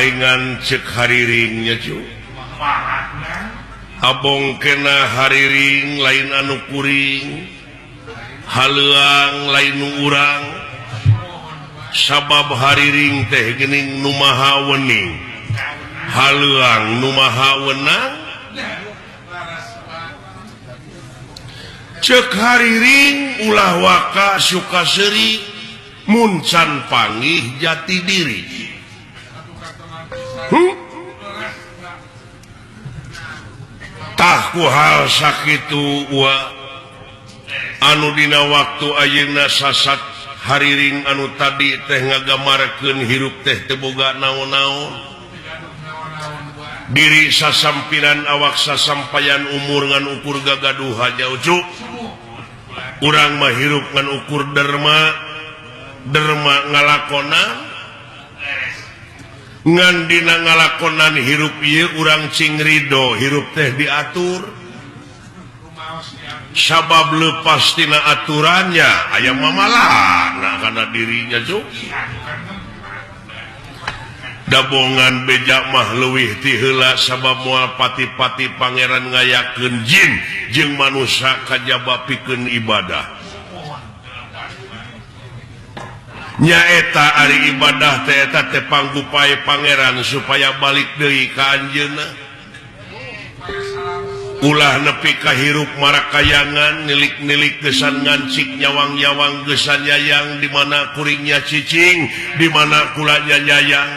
laingan cek hariringnya cu abong kena hariring lain anu kuring haleuang lain nu urang sabab hariring teh geuning nu maha wening haleuang nu maha wenang cek hariring ulah waka suka seri muncan pangih jati diri tah ku hal sakitu wa anu dina waktu ayeuna sasat hariring anu tadi teh ngagamarkeun hirup teh teu boga naon-naon diri sasampiran awak sasampayan umur ngan ukur gagaduh haja ucu urang mah hirup ngan ukur derma ngalakonan ngan dina ngalakonan hirup ieu urang cing ridho hirup teh diatur sabab lepas tina aturannya aya mamalahna kana dirinya cu dabongan beja mah leuwih ti heula sabab moal pati-pati pangeran ngayakeun jin jeung manusia kajaba pikeun ibadah nyaeta ari ibadah teh eta teh panggupae pangeran supaya balik deui ka anjeunna ulah nepi ka hirup marakayangan nilik-nilik gesan ngancik nyawang-nyawang gesan nyayang di mana kuringnya cicing di mana kulanya nyayang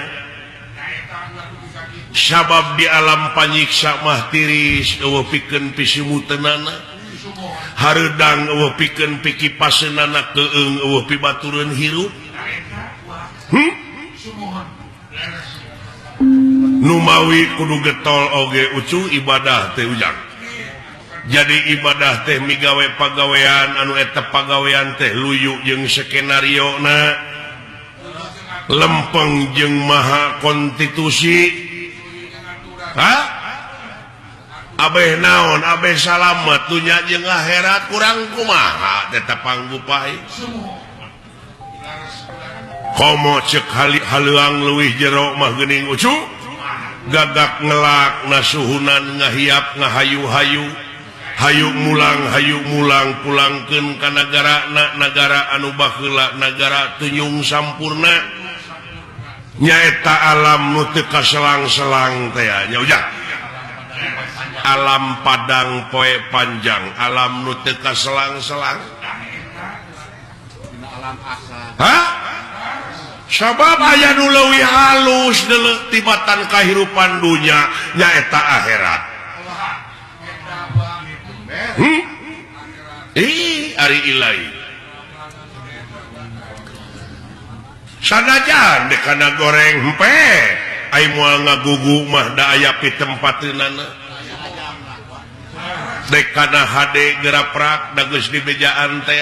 sabab di alam panyiksa mah tiris eueuh pikeun pisimuteunana hareudang eueuh pikeun pikipaseunana keung eueuh pibatureun hirup numawi kudu getol oge ucu ibadah teh ujang jadi ibadah teh migawe pagawean anu eta pagawean teh luyu jeung skenario na lempeng jeung maha konstitusi abeh naon abeh salamet dunya jeung akhirat kurang kumaha eta panggupae komo cek haleuang leuwih jero mah geuning ucu gagak ngelak nasuhunan ngahiap ngahayu-hayu hayu mulang pulangkeun ka nagara anu baheula nagara tunyung sampurna nyaeta alam nu teu kaselang-selang teh nya ujang alam padang poe panjang alam nu teu kaselang-selang sabab aya nu leuwih halus deuleu tibatan kahirupan dunya nyaeta akhirat ari ilahi sanajan dek kana goreng hempe ai moal ngagugu mah da aya pi tempateunana dek kana hade geraprak da geus di bejaan teh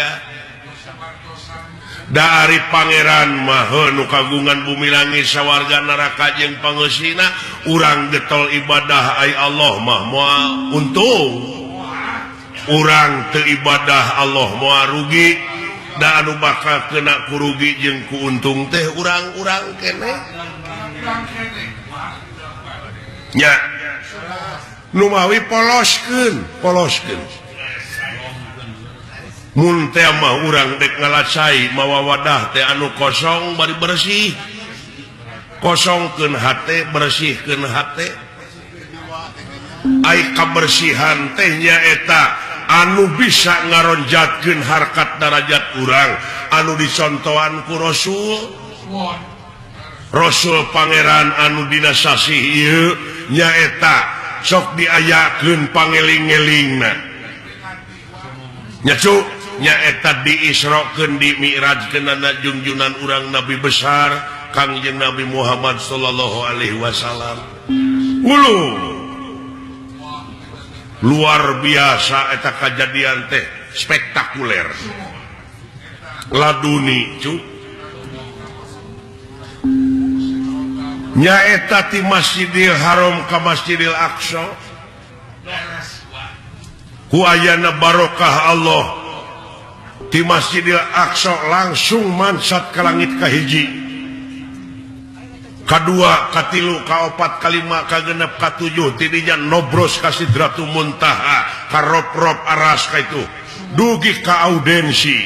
dari pangeran mah nu kagungan bumi langit sawarga neraka jeung pangeusina urang getol ibadah ai Allah mah moal untung urang teu ibadah Allah moal rugi da anu bakal kena ku rugi jeung ku untung teh urang-urang keneh nya nu mawi poloskeun mun teh mah urang dek ngalacai mawa wadah teh anu kosong bari bersih kosongkeun hate bersihkeun hate ai kabersihan teh nyaeta anu bisa ngaronjatkeun harkat darajat urang anu dicontohan ku Rasul pangeran anu dina sasih ieu nyaeta sok diayakeun pangeling-elingna nya cu nyaeta diisrokeun di mi'rajkeun na junjunan urang nabi besar Kangjeng Nabi Muhammad sallallahu alaihi wasallam ulu luar biasa eta kejadian teh spektakuler laduni cu nyaeta ti Masjidil Haram ka Masjidil Aqsa ku ayana barokah Allah di Masjidil Aqsa langsung mansat ke langit kahiji kedua katilu kaopat kalima kagenep katujuh tidinya nobros ka Sidratul Muntaha ka rob-rob aras ka itu dugi ka audensi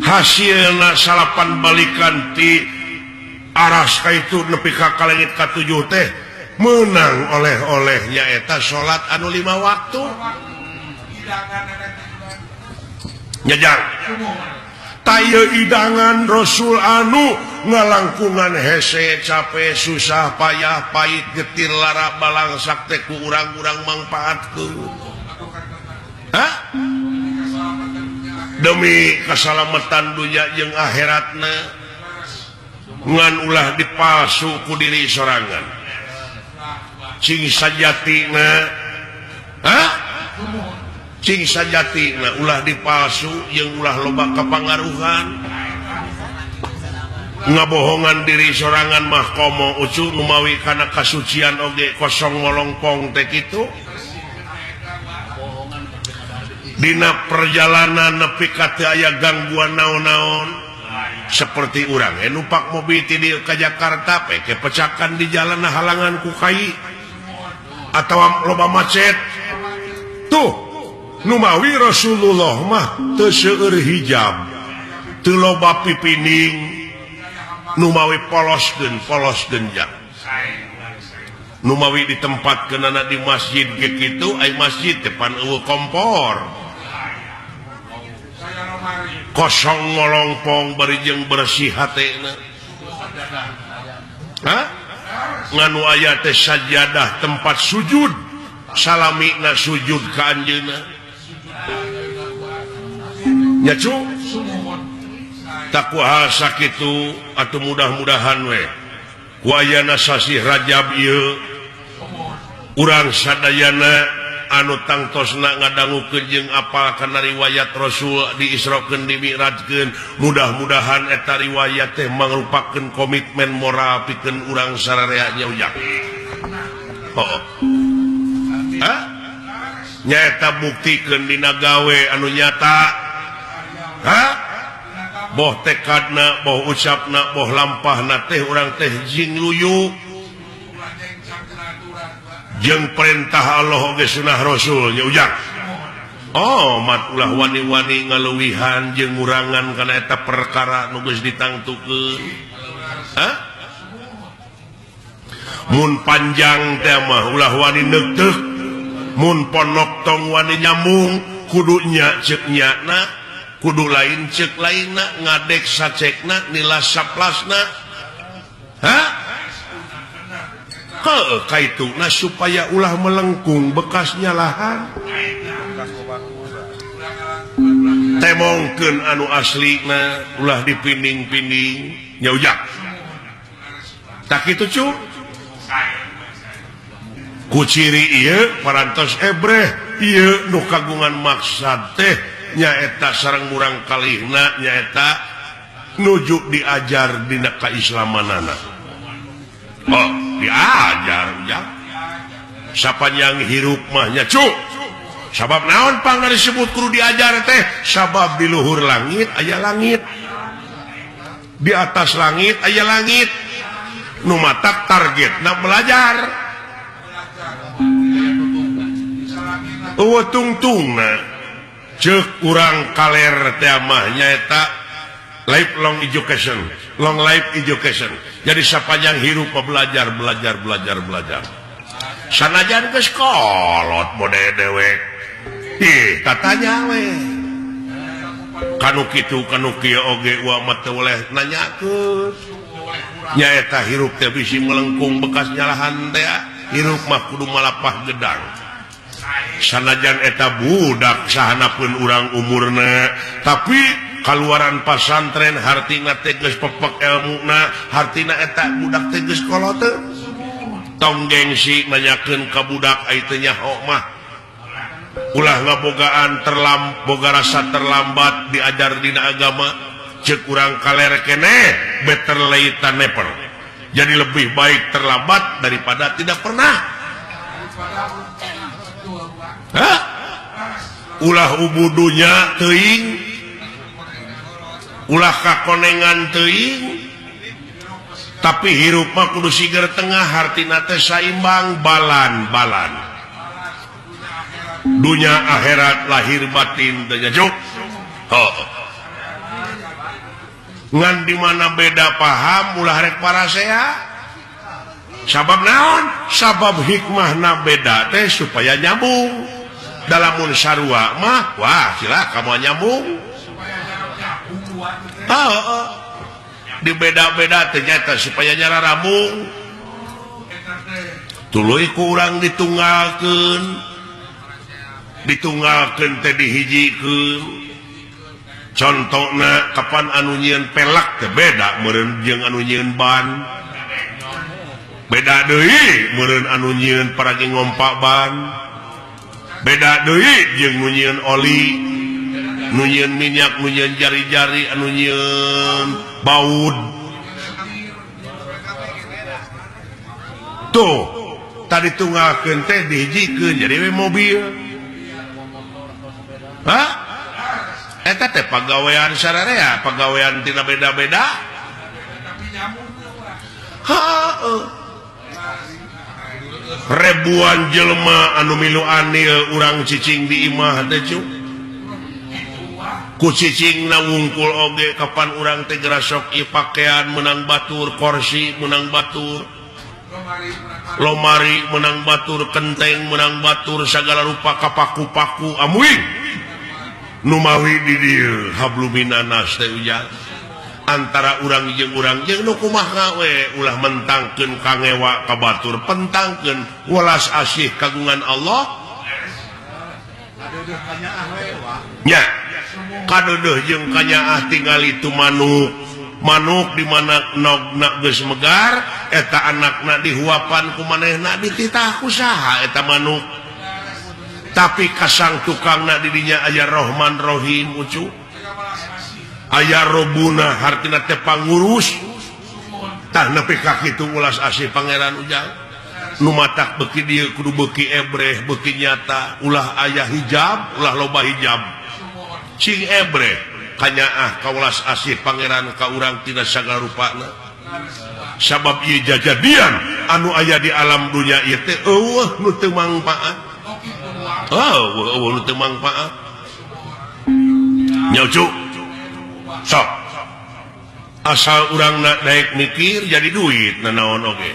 hasilna salapan balikan ti aras ka itu nepi ka kalengit katujuh teh menang oleh-olehnya eta salat anu 5 waktu nyajang tayo idangan Rasul anu ngalangkungan hese capek susah payah pahit getir lara balang sakte ku urang-urang mangpaatkeun demi keselamatan dunia jeung akhiratna ngan ulah dipalsu ku diri sorangan cing sajatina cing sajatina ulah dipalsu jeung ulah loba kapangaruhan ngabohongan diri sorangan mah komo ucu numawi kana kasucian oge kosong ngolongpong teh kitu dina perjalanan nepi ka teu aya gangguan naon-naon seperti urang numpak mobil ti dieu ka Jakarta pe kepecakan di jalan halangan ku kai atawa loba macet tuh numawi Rasulullah mah teu seueur hijab teu loba pipining numawi poloskeun jang numawi ditempatkeunana di masjid ge kitu ai masjid depan eueuh kompor kosong ngolongpong bari jeung bersih hatena nganu aya teh sajadah tempat sujud salamina sujud ka anjeunna nya cu tak kuaha sakitu atuh mudah-mudahan we ku ayana sasi Rajab ieu urang sadayana anu tangtosna ngadangukeun jeung apal kana riwayat Rasul diisrokeun dimi'rajkeun mudah-mudahan eta riwayat teh mangrupakeun komitmen moral pikeun urang sararea nya ujang nyaeta buktikeun dina gawe anu nyata boh tekadna boh ucapna boh lampahna teh urang teh jing luyu jeung perintah Allah oge sunah Rasul nya ujang mat ulah wani-wani ngaleuwihan jeung ngurangan kana eta perkara nu geus ditangtukeun mun panjang teh mah ulah wani neuteuh mun ponok tong wani nyambung kudu nya ceuk nyana kudu lain ceuk lainna ngadek sacekna nilas saplasna kaituna supaya ulah melengkung bekasnya lahan temongkeun anu aslina ulah dipinding-pinding nya ujang tak kitu cu ku ciri ieu parantos ebreh ieu nu kagungan maksad teh nyaeta sareng urang kalihna nyaeta nuju diajar dina kaislamanana diajar ujang sapanjang hirup mah nya cu sabab naon pangna disebut kudu diajar teh sabab di luhur langit aya langit di atas langit aya langit nu matak targetna belajar eueuh tungtungna ceuk urang kaler teh mah nyaeta lifelong education long life education jadi sapanjang hirup belajar sanajan geus kolot bode dewek katanya we kanu kitu kanu kieu oge wa mah teu oleh nanyakeun nyaeta hirup teh bisi melengkung bekas nyalahan teh hirup mah kudu malapah gedang sanajan eta budak sahanapeun urang umurna tapi kaluaran pasantren hartina teh geus pepek elmuna hartina eta budak teh geus kolot teu tong gengsi nanyakeun ka budak ai teh nyaho mah ulah ngabogaan boga rasa terlambat diajar dina agama ceuk urang kaler keneh better late than never jadi lebih baik terlambat daripada tidak pernah ulah ubudunya teuing ulah kakonengan teuing tapi hirup mah kudu sigar tengah hartina teh saimbang balan dunya akhirat lahir batin teh juk ngan di mana beda paham ulah rek parasea sabab naon sabab hikmahna beda teh supaya nyambung dalam mun sarua mah wah sila kamu nyambung di beda-beda ternyata supaya nyara rambung tuluy ku urang ditunggalkeun teh dihijikeun contohna kapan anu nyieun pelak teh beda meureun jeung anu nyieun ban beda deui meureun anu nyieun paragi ngompak ban beda deui jeung nu nyieun oli nu nyieun minyak nu nyieun jari-jari anu nyieun baud tuh tadi tunggalkeun teh dihijikeun jadi we mobil eta teh pagawean sararea pagawean tina beda-beda ribuan jelema anu milu anil urang cicing di imah teh cu ku cicing na wungkul oge kapan urang teh gerasok ieu pakaian menang batur kursi menang batur lomari menang batur kenteng menang batur sagala rupa kapaku-paku amuing nu mawi di dieu habluminanas teh ujang antara urang jeung nu kumaha we ulah mentangkeun kangewa ka batur pentangkeun welas asih kagungan Allah nya kadeueuh jeung kanyaah tinggal itu manuk di mana nogna geus megar eta anakna dihuapan ku manehna dititah ku saha eta manuk tapi kasang tukangna di dinya aya Rahman Rahim ucu aya Robuna hartina teh pangurus tah nepi ka kitu ulas asih pangeran ujang nu matak beuki dieu kudu beuki ebreh beuki nyata ulah aya hijab ulah loba hijab cing ebreh kanyaah ka ulas asih pangeran ka urang tina sagala rupana sabab ieu jajadian anu aya di alam dunya ieu teh eueuh nu teu mangpaat nu teu mangpaat nyaucu sok asal urang naik mikir jadi duit nanaon oge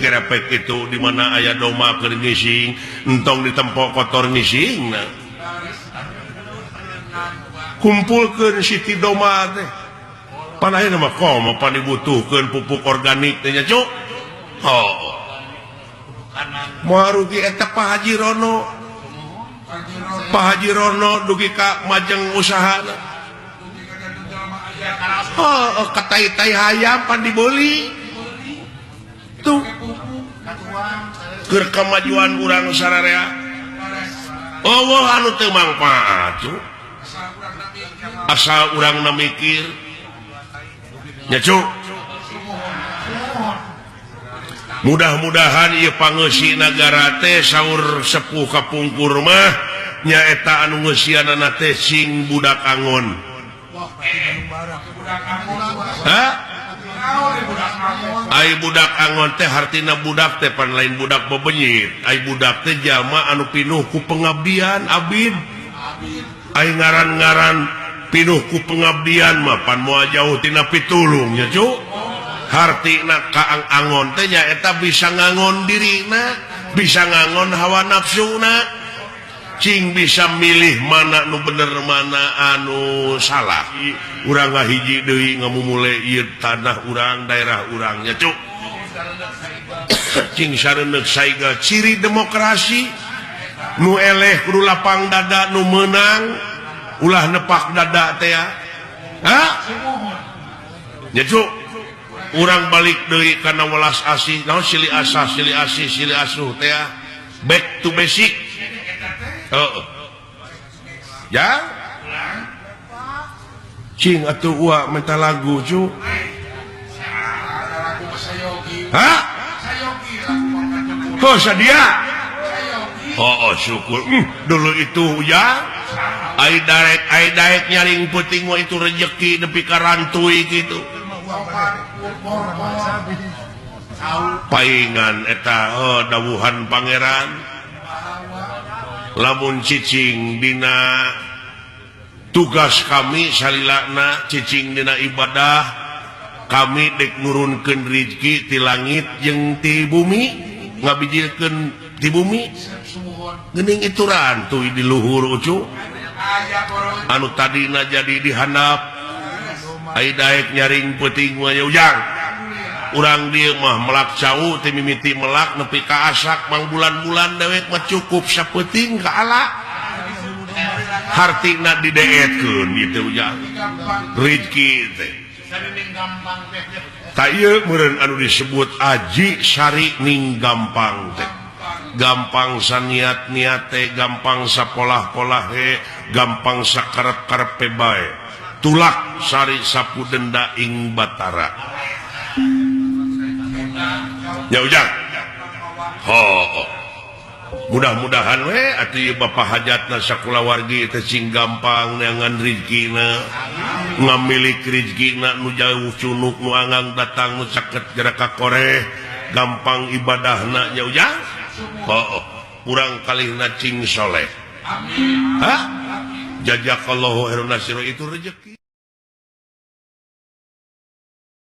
gerepek itu di mana aya doma keur ngising entong ditempo kotor ngising kumpulkeun siti doma teh panaheuna mah komo pan dibutuhkeun pupuk organik teh nya cuk moal rugi eta Pak Haji Rono dugi ka majeng usahana katai-tai hayam pan dibeli tuh keur kemajuan urang sararea anu teu mangpaat asal urang na mikir nya cuk mudah-mudahan ieu pangeusi nagara teh saur sepuh kapungkur mah nyaeta anu ngeusianana teh sing budak angon ai budak angon teh hartina budak teh pan lain budak bebenyit ai budak teh jalma anu pinuh ku pengabdian abid ai ngaran-ngaran pinuh ku pengabdian mah pan moal jauh tina pitulung nya cuk hartina kaang angon teh nyaeta bisa ngangon dirina bisa ngangon hawa nafsuna cing bisa milih mana nu bener mana anu salah urang ngahiji deui ngamumule ieu tanah urang daerah urang nya cuk cing sareuneuh saiga ciri demokrasi nu eleh kudu lapang dada nu meunang ulah nepak dada teh nya cuk urang balik deui kana welas asih naon silih asuh teh back to basic ya cing atuh uak minta lagu cu sadia syukur dulu itu ya ai daek nyaring peuting itu rezeki nepi ka rantui gitu paingan eta dawuhan pangeran lamun cicing dina tugas kami salilana cicing dina ibadah kami dek nurunkeun rezeki ti langit jeung ti bumi ngabijilkeun ti bumi geuning ituran tuh di luhur ucu anu tadina jadi dihandap ai daek nyaring peuting mah ujang urang dieu mah melak cau teh mimiti melak nepi ka asak mang bulan-bulan dewek mah cukup sapeuting ka ala hartina dideetkeun kitu ujang rezeki teh ta ieu meureun anu disebut aji sari ning gampang teh gampang saniat-niat teh gampang sapolah-polah gampang sakarep-karepe bae tulak sari sapu denda ing batara ya ujang mudah-mudahan we atuh bapak hajatna sakulawargi teh sing gampang neangan rezekina ngamilik rezekina nu jauh cunuk nu anggang datang nu caket gerak ka koreh gampang ibadahna ya ujang urang kalihna cing soleh amin jazakallahu khairan nasiro itu rezeki.